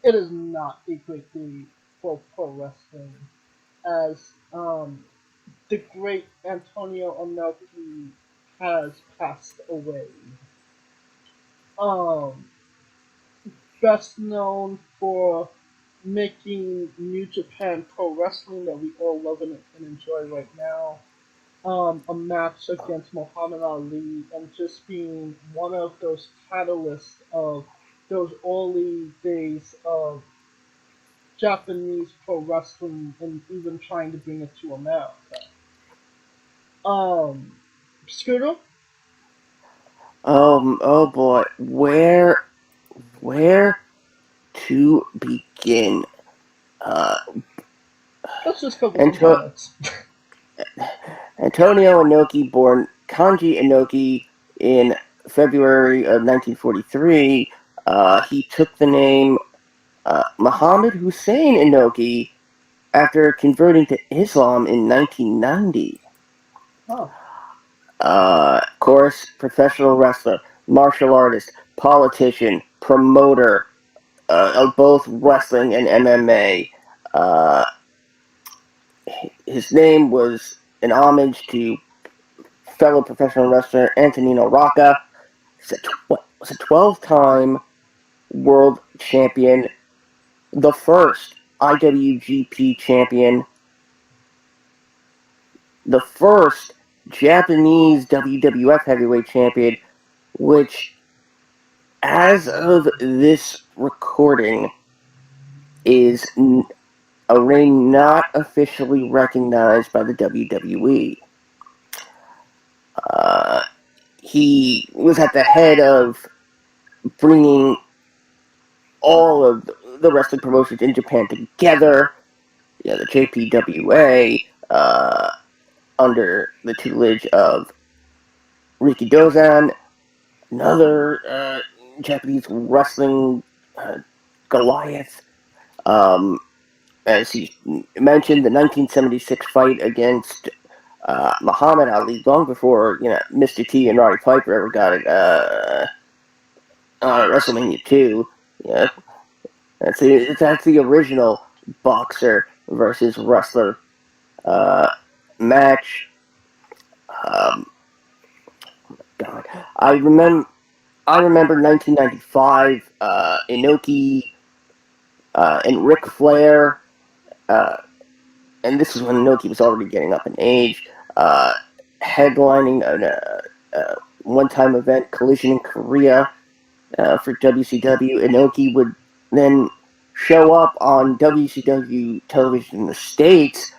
it is not a great day for pro wrestling, as the great Antonio Inoki has passed away. Um, Best known for making New Japan Pro Wrestling that we all love and enjoy right now. A match against Muhammad Ali, and just being one of those catalysts of those early days of Japanese pro wrestling and even trying to bring it to America. Um, Scooter? Oh boy, where to begin? Uh, Let's just go with some Anto- highlights. Antonio Inoki, born Kanji Inoki in February of 1943, he took the name Muhammad Hussein Inoki after converting to Islam in 1990. Oh, Of course, professional wrestler, martial artist, politician, promoter of both wrestling and MMA. Uh, his name was an homage to fellow professional wrestler Antonino Rocca. Was a 12-time world champion, the first IWGP champion, the first Japanese WWF heavyweight champion, which, as of this recording, is a reign not officially recognized by the WWE. Uh, he was at the head of bringing all of the wrestling promotions in Japan together. Yeah, the JPWA, under the tutelage of Riki Dozan, another Japanese wrestling uh, Goliath. Um, as he mentioned, the 1976 fight against Muhammad Ali, long before Mr. T and Roddy Piper ever got it. WrestleMania 2. Yeah, that's the original boxer versus wrestler uh, match. Um, God, I remember 1995. Inoki and Ric Flair, uh, and this is when Inoki was already getting up in age. Uh, Headlining a one-time event, Collision in Korea, for WCW. Inoki would then show up on WCW television in the States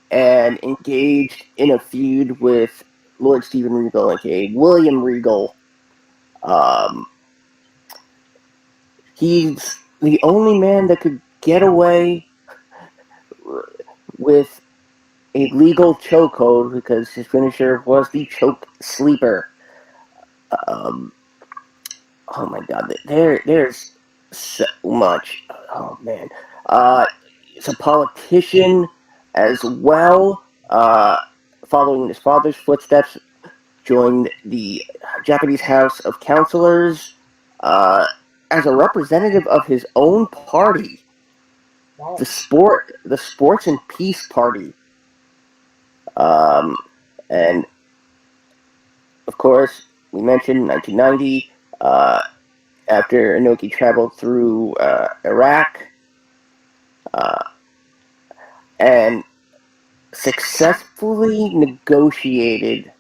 and engaged in a feud with Lord Steven Regal, aka William Regal. Um, he's the only man that could get away with a legal chokehold because his finisher was the choke sleeper. Um, oh my god, there's so much. Oh man, he's a politician as well. Following his father's footsteps, joined the Japanese House of Councilors uh, as a representative of his own party, wow. the Sports and Peace Party, um, and of course we mentioned 1990. After Inoki traveled through Iraq uh, and successfully negotiated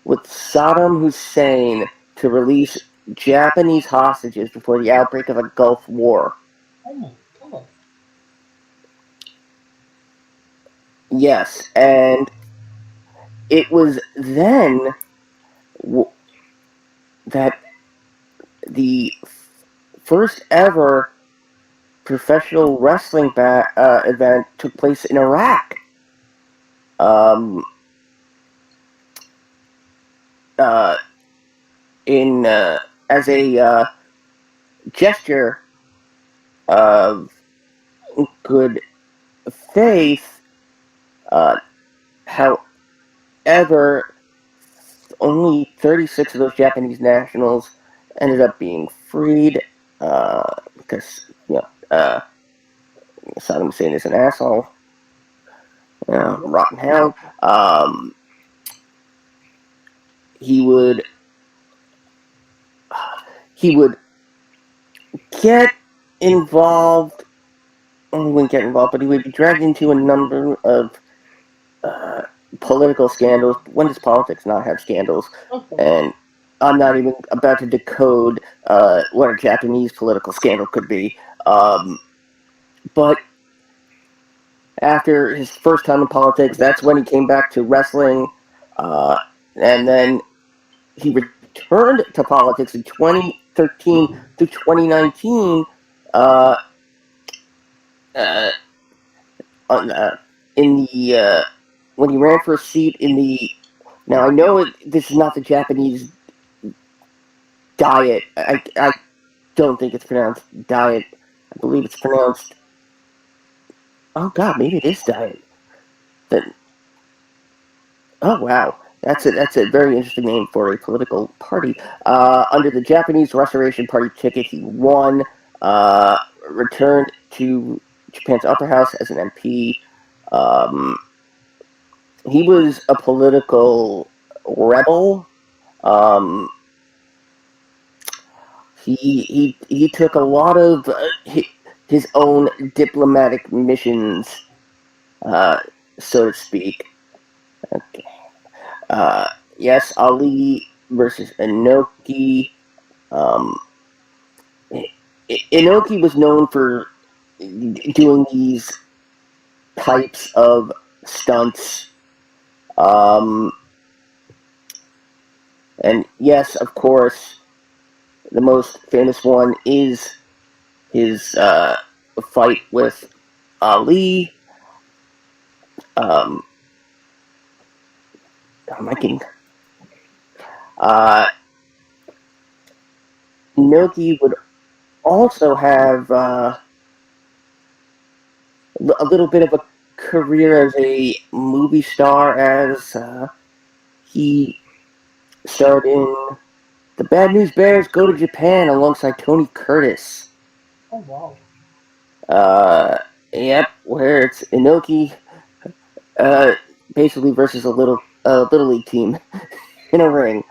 with Saddam Hussein to release Japanese hostages before the outbreak of a Gulf War. Oh my god. Yes, and it was then that the first ever professional wrestling event took place in Iraq. Um, uh, in As a gesture of good faith, uh, however, only 36 of those Japanese nationals ended up being freed. because Saddam Hussein is an asshole, rotten hound. He would get involved. Well, he wouldn't get involved, but he would be dragged into a number of political scandals. When does politics not have scandals? Okay. And I'm not even about to decode what a Japanese political scandal could be. But after his first time in politics, that's when he came back to wrestling. And then he returned to politics in 2013 to 2019 in the when he ran for a seat in the. Now I know this is not the Japanese diet. I don't think it's pronounced diet. I believe it's pronounced. Oh God, maybe it is diet. Oh wow, that's a very interesting name for a political party. Under the Japanese Restoration Party ticket, he won. Returned to Japan's upper house as an MP. He was a political rebel. He took a lot of his own diplomatic missions, so to speak. Okay. Yes, Ali versus Inoki. Um, Inoki was known for doing these types of stunts. And yes, of course, the most famous one is his fight with Ali. I'm liking. Inoki would also have a little bit of a career as a movie star, as he starred in The Bad News Bears Go to Japan alongside Tony Curtis. Oh wow. Yep, where it's Inoki basically versus a little league team in a ring.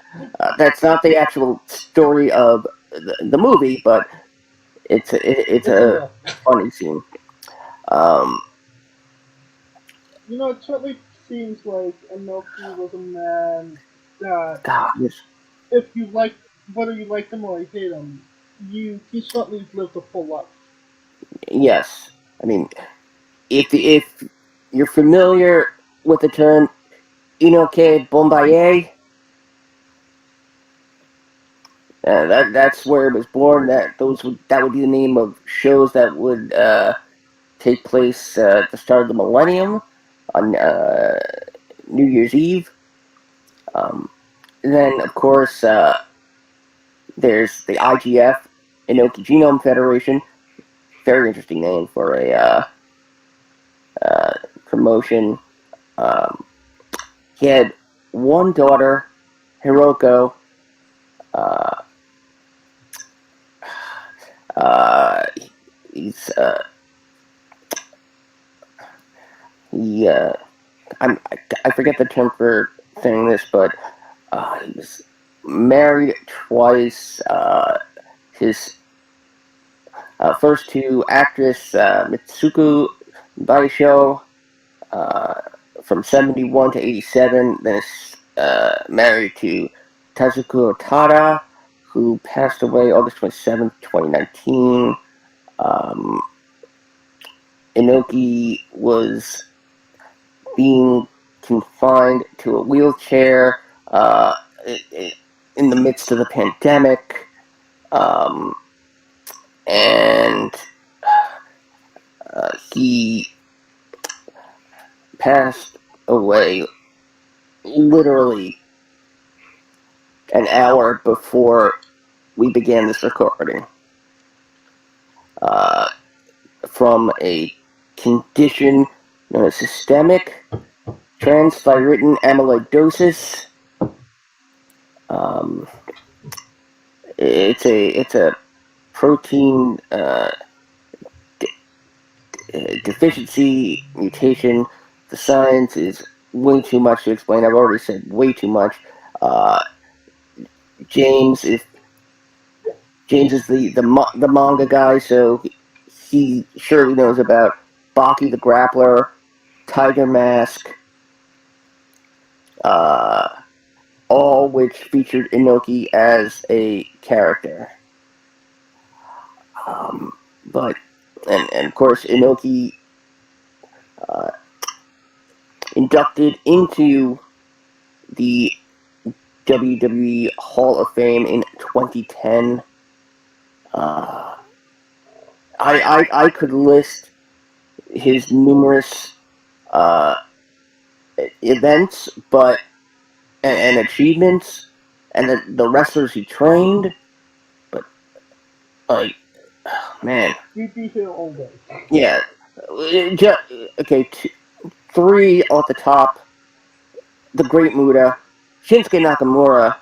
That's not the actual story of the movie, but it's a funny scene. It certainly seems like Inoki was a man that, God, yes. if you like, whether you like him or hate him, he certainly lived a full life. Yes. I mean, if you're familiar with the term Inoke Bombaye, that's where it was born. That would be the name of shows that would take place at the start of the millennium on New Year's Eve. And then, of course, there's the IGF, Inoki Genome Federation. Very interesting name for a promotion. He had one daughter, Hiroko. He's I forget the term for saying this, but he was married twice. His first to actress Mitsuko Baisho from 71 to 87. Then is married to Tazuko Tada, who passed away August 27th, 2019. Inoki was being confined to a wheelchair in the midst of the pandemic. And he passed away literally an hour before we began this recording from a condition known as systemic transthyretin amyloidosis. It's a protein deficiency mutation. The science is way too much to explain. I've already said way too much. Uh, James is James is the manga guy, so he surely knows about Baki the Grappler, Tiger Mask, uh, all which featured Inoki as a character. But and of course Inoki uh, inducted into the WWE Hall of Fame in 2010. Uh, I could list his numerous uh, events, but and achievements, and the wrestlers he trained, but like, man, We'd be here all day. yeah, just, okay, three off the top: the Great Muta, Shinsuke Nakamura,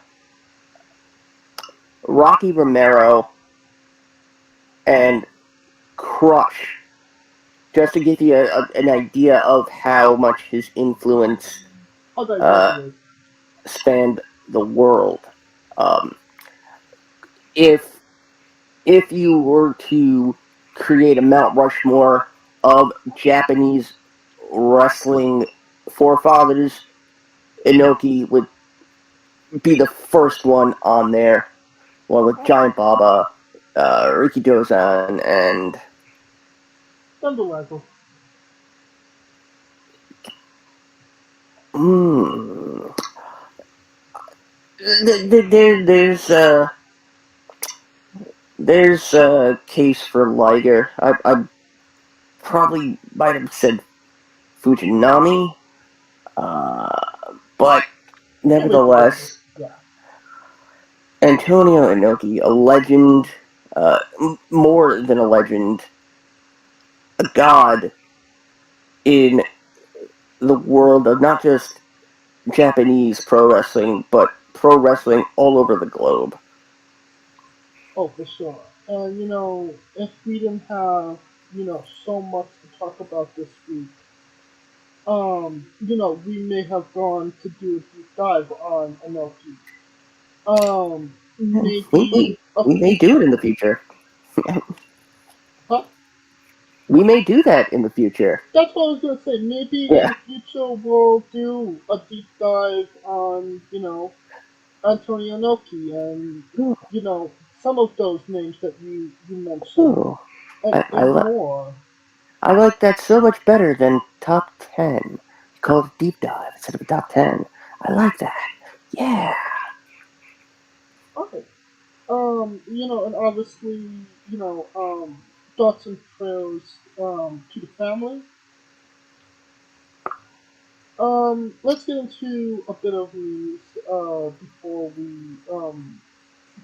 Rocky Romero, and Crush. Just to give you an idea of how much his influence How diverse uh, it is. spanned the world. Um, if if you were to create a Mount Rushmore of Japanese wrestling forefathers, Inoki would be the first one on there, along with Giant Baba, Riki Dozan, and Underwater. mm, there, there's a case for Liger. I probably might have said Fujinami, but Can't wait to get this. nevertheless, Yeah. Antonio Inoki, a legend, more than a legend, a god in the world of not just Japanese pro wrestling, but pro wrestling all over the globe. Oh, for sure. And if we didn't have so much to talk about this week, we may have gone to do a deep dive on Inoki. We, Maybe we, we may do it in the future. huh? We may do that in the future. That's what I was gonna say. Maybe in Yeah. the future we'll do a deep dive on, Antonio Inoki and Ooh, some of those names that you mentioned ooh. and more. I like that so much better than top 10. You call it a deep dive instead of a top 10. I like that. Yeah. Okay. And obviously, thoughts and prayers to the family. Let's get into a bit of news before we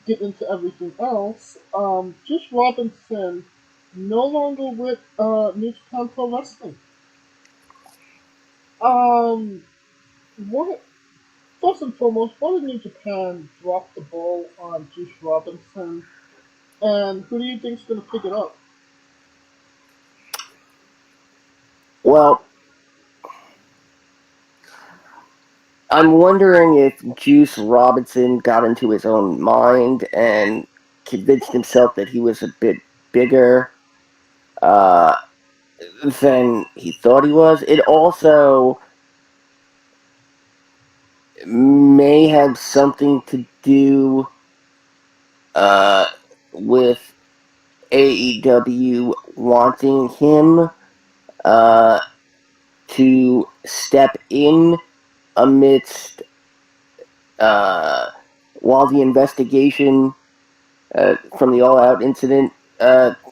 get into everything else. Just Robinson no longer with New Japan Pro Wrestling. Um, what first and foremost, why did New Japan drop the ball on Juice Robinson, and who do you think's going to pick it up? Well, I'm wondering if Juice Robinson got into his own mind and convinced himself that he was a bit bigger uh, than he thought he was. It also may have something to do uh, with AEW wanting him uh, to step in amidst uh, while the investigation from the All Out incident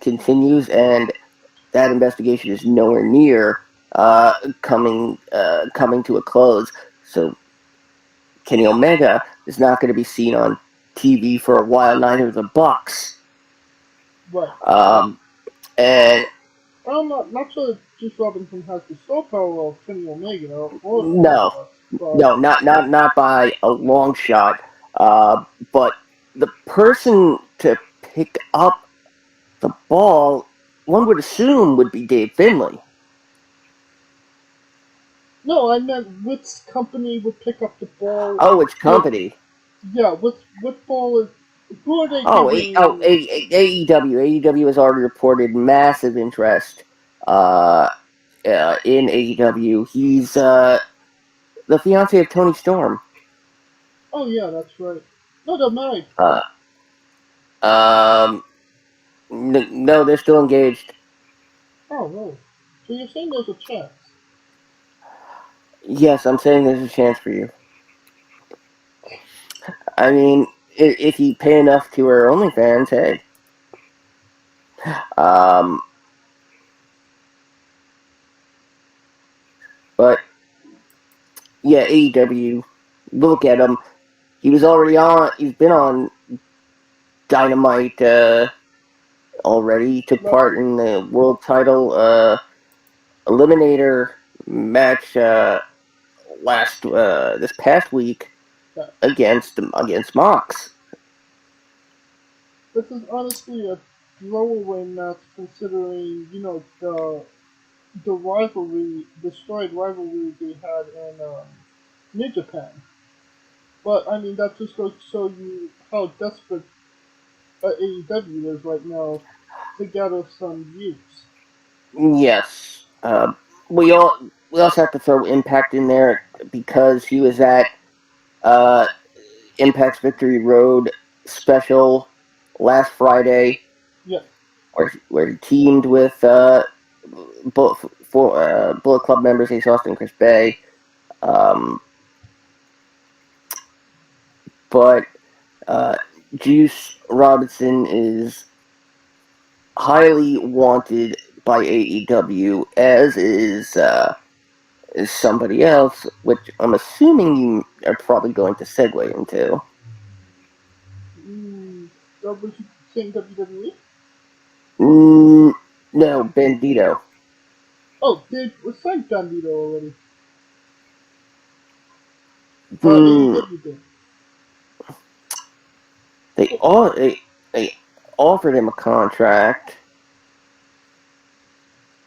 continues, and that investigation is nowhere near coming to a close. So Kenny Omega is not going to be seen on TV for a while. Neither the Bucks. Right. And I'm not sure if Juice Robinson has the star power of Kenny Omega or the no, Bucks, but no, not by a long shot. But the person to pick up The ball, one would assume, would be Dave Finlay. No, I meant which company would pick up the ball. Oh, it's If company. yeah, which ball is? Who are they Oh, giving? AEW. AEW has already reported massive interest in AEW. He's the fiance of Tony Storm. Oh yeah, that's right. No, they're married. Uh, um, no, they're still engaged. Oh no. So you're saying there's a chance? Yes, I'm saying there's a chance for you. I mean, if you pay enough to her OnlyFans, hey. Um, but yeah, AEW. Look at him. He was already on. He's been on Dynamite already. He took Let part in the world title eliminator match last this past week that. against Mox. This is honestly a throwaway match considering the rivalry, destroyed rivalry they had in New Japan. But I mean that just goes to show you how desperate AEW is right now to gather some views. Yes. We all we also have to throw Impact in there because he was at uh, Impact's Victory Road special last Friday, Yes. where he teamed with Bullet Club members Ace Austin and Chris Bay. Um, but uh, Juice Robinson is highly wanted by AEW, as is somebody else, which I'm assuming you are probably going to segue into. Was he saying WWE? Mm, no, Bandito. Oh, they were signed Bandito already. Hmm, AEW did. they all they offered him a contract,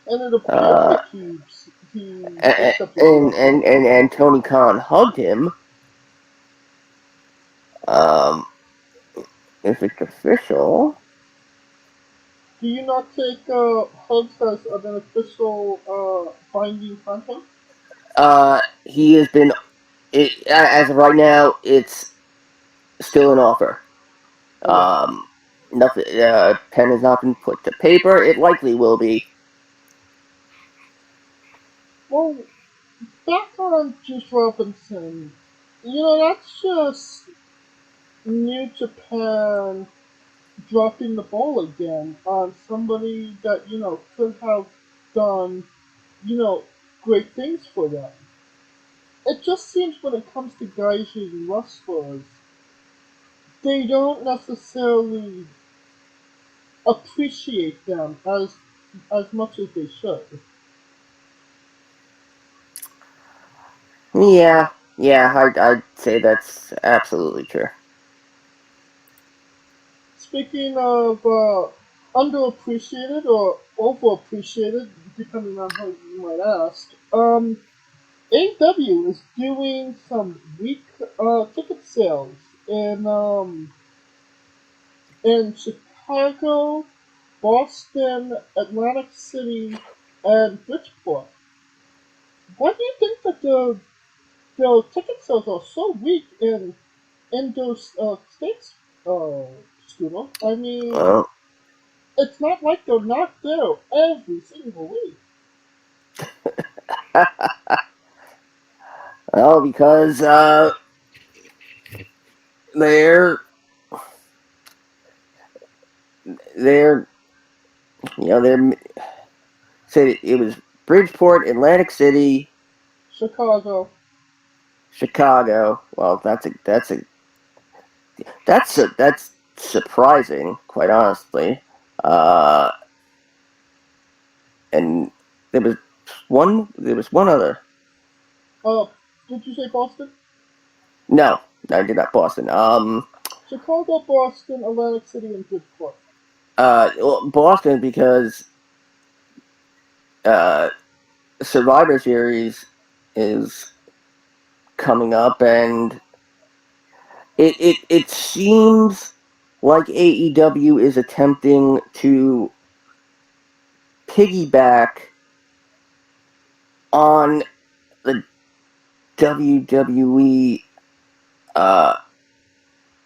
And it appears uh, like he and accepted the offer. and Tony Khan hugged him. Um, if it's official, Do you not take hugs as an official binding contract? he has been. As of right now, it's still an offer. Okay. Um, nothing. Pen has not been put to paper. It likely will be. Well, back on Juice Robinson, that's just New Japan dropping the ball again on somebody that, could have done, you know, great things for them. It just seems when it comes to Gaijin wrestlers, they don't necessarily appreciate them as much as they should. Yeah, I'd say that's absolutely true. Speaking of underappreciated or overappreciated, depending on how you might ask, AW is doing some weak ticket sales in Chicago, Boston, Atlantic City, and Bridgeport. Why do you think that the ticket sales are so weak in those states, Scooter? I mean, Well, it's not like they're not there every single week. well, because they're they're they're said it was Bridgeport, Atlantic City, Chicago. Chicago. Well, that's surprising, quite honestly. Uh, and there was one other. Uh, did you say Boston? No, I did not Boston. Chicago, Boston, Atlantic City, and Bridgeport. Well, Boston because uh, Survivor Series is coming up, and it seems like AEW is attempting to piggyback on the WWE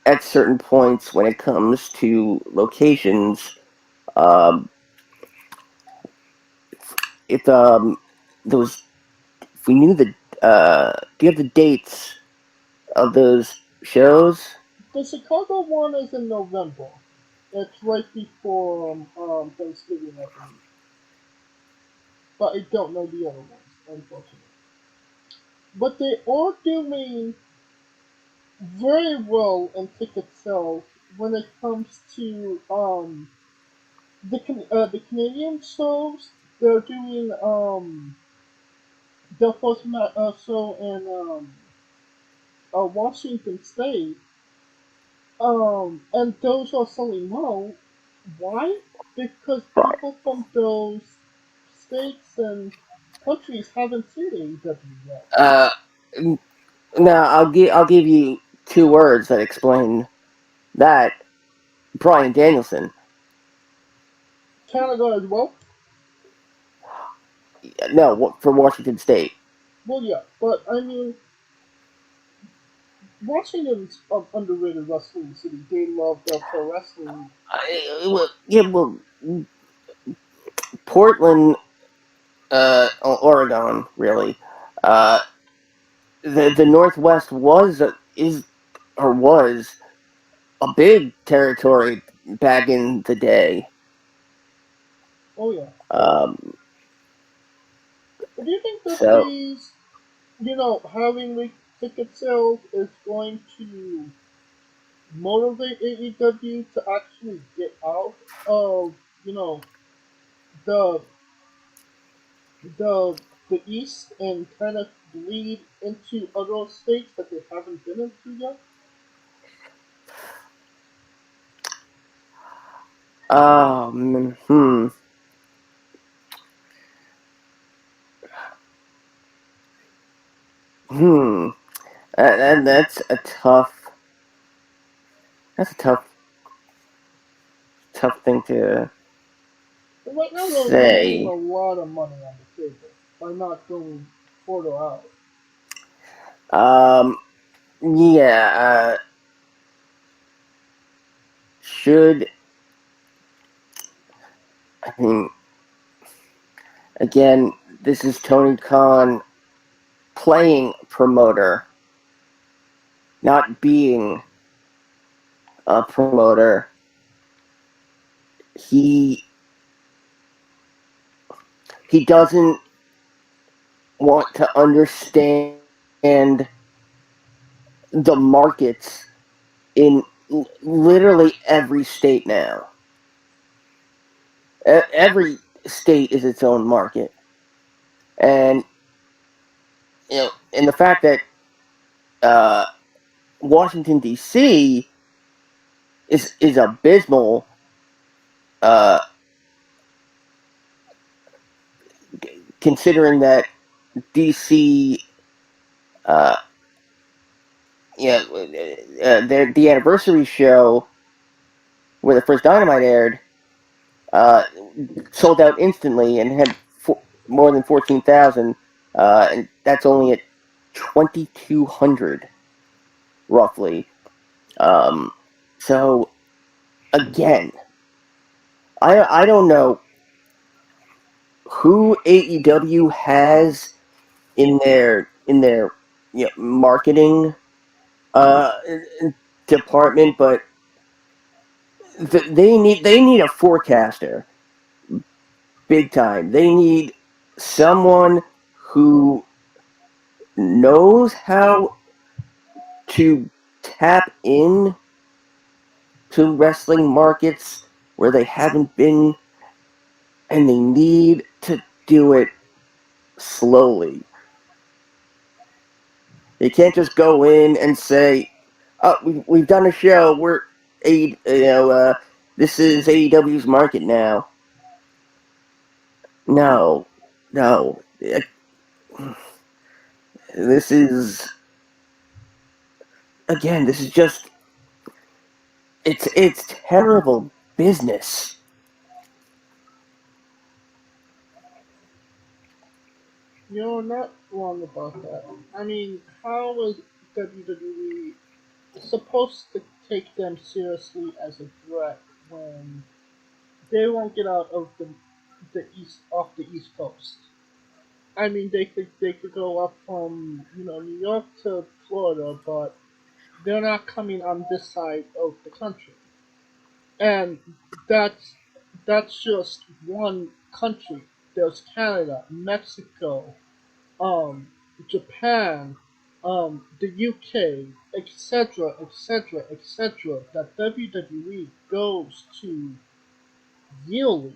at certain points when it comes to locations. Um, if those, if we knew the, do you have the dates of those shows? The Chicago one is in November. It's right before Thanksgiving, I believe. But I don't know the other ones, unfortunately. But they are doing very well in ticket sales when it comes to the Canadian shows. They're doing the first show in Washington State, and those are selling well. Why? Because Right. people from those states and countries haven't seen AEW yet. Uh, Now I'll give you two words that explain that. Brian Danielson. Canada as well. No, for Washington State. Well, yeah, but I mean, Washington's an underrated wrestling city. They love their pro wrestling. Well, Portland, Oregon, really. Uh, the Northwest was a big territory back in the day. Oh yeah. Um, But do you think that so these, having weak ticket sales is going to motivate AEW to actually get out of, the the the East and kind of lead into other states that they haven't been into yet? hmm, hmm. And that's a tough thing to But right now they're leaving a say. lot of money on the table by not going further out. Um, yeah, should I mean again? This is Tony Khan playing promoter, not being a promoter. He he doesn't want to understand the markets in literally every state now. Every state is its own market, and and the fact that uh, Washington D.C. is abysmal. Uh, Considering that DC, uh, the anniversary show where the first Dynamite aired, uh, sold out instantly and had more than 14,000, and that's only at 2,200 roughly. Um, so again, I don't know who AEW has in their marketing uh, department, but they need a forecaster big time. They need someone who knows how to tap in to wrestling markets where they haven't been, and they need to do it slowly. You can't just go in and say, "Oh, we've done a show. We're a This is AEW's market now. No, no. This is again. This is just. It's terrible business. You're not wrong about that. I mean, how is WWE supposed to take them seriously as a threat when they won't get out of the east off the East Coast? I mean, they could go up from New York to Florida, but they're not coming on this side of the country, and that's that's just one country. There's Canada, Mexico, um, Japan, the UK, etc., etc., etc. that WWE goes to yearly.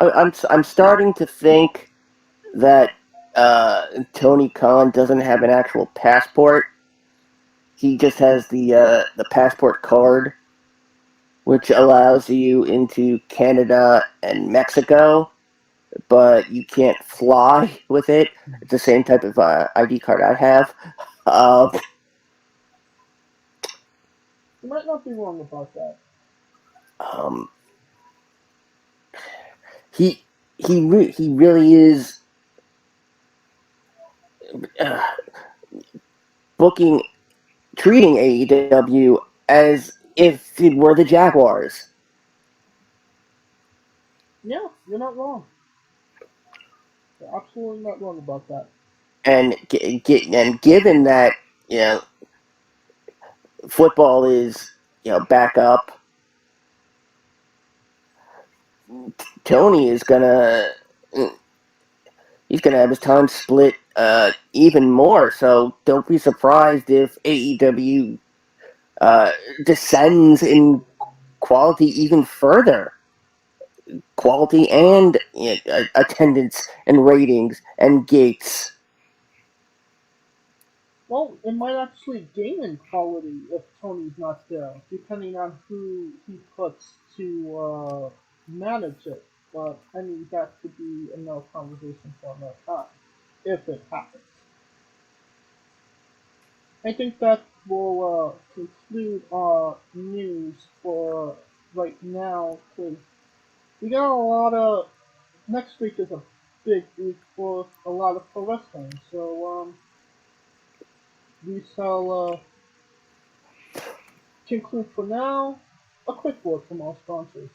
I'm starting to think that Tony Khan doesn't have an actual passport. He just has the passport card, which allows you into Canada and Mexico, but you can't fly with it. It's the same type of ID card I have. Uh, You might not be wrong about that. um, he he really is uh, booking treating AEW as if it were the Jaguars. Yeah, you're not wrong. You're absolutely not wrong about that. And given that you know football is back up, Tony is gonna he's gonna have his time split even more. So don't be surprised if AEW uh, descends in quality even further. Quality and attendance and ratings and gates. Well, it might actually gain in quality if Tony's not there, depending on who he puts to manage it. But I mean, that could be another conversation for another time, if it happens. I think that will conclude our news for right now, because we got a lot of. Next week is a big week for a lot of pro wrestling, so we shall conclude for now. A quick word from our sponsors.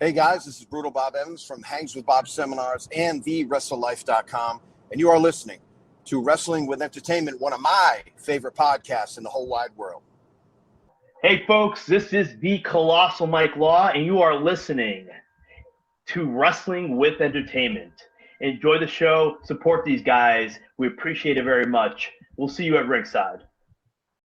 Hey guys, this is Brutal Bob Evans from Hangs with Bob Seminars and TheWrestleLife.com, and you are listening to Wrestling with Entertainment, one of my favorite podcasts in the whole wide world. Hey folks, this is the Colossal Mike Law, and you are listening to Wrestling with Entertainment. Enjoy the show, support these guys. We appreciate it very much. We'll see you at ringside.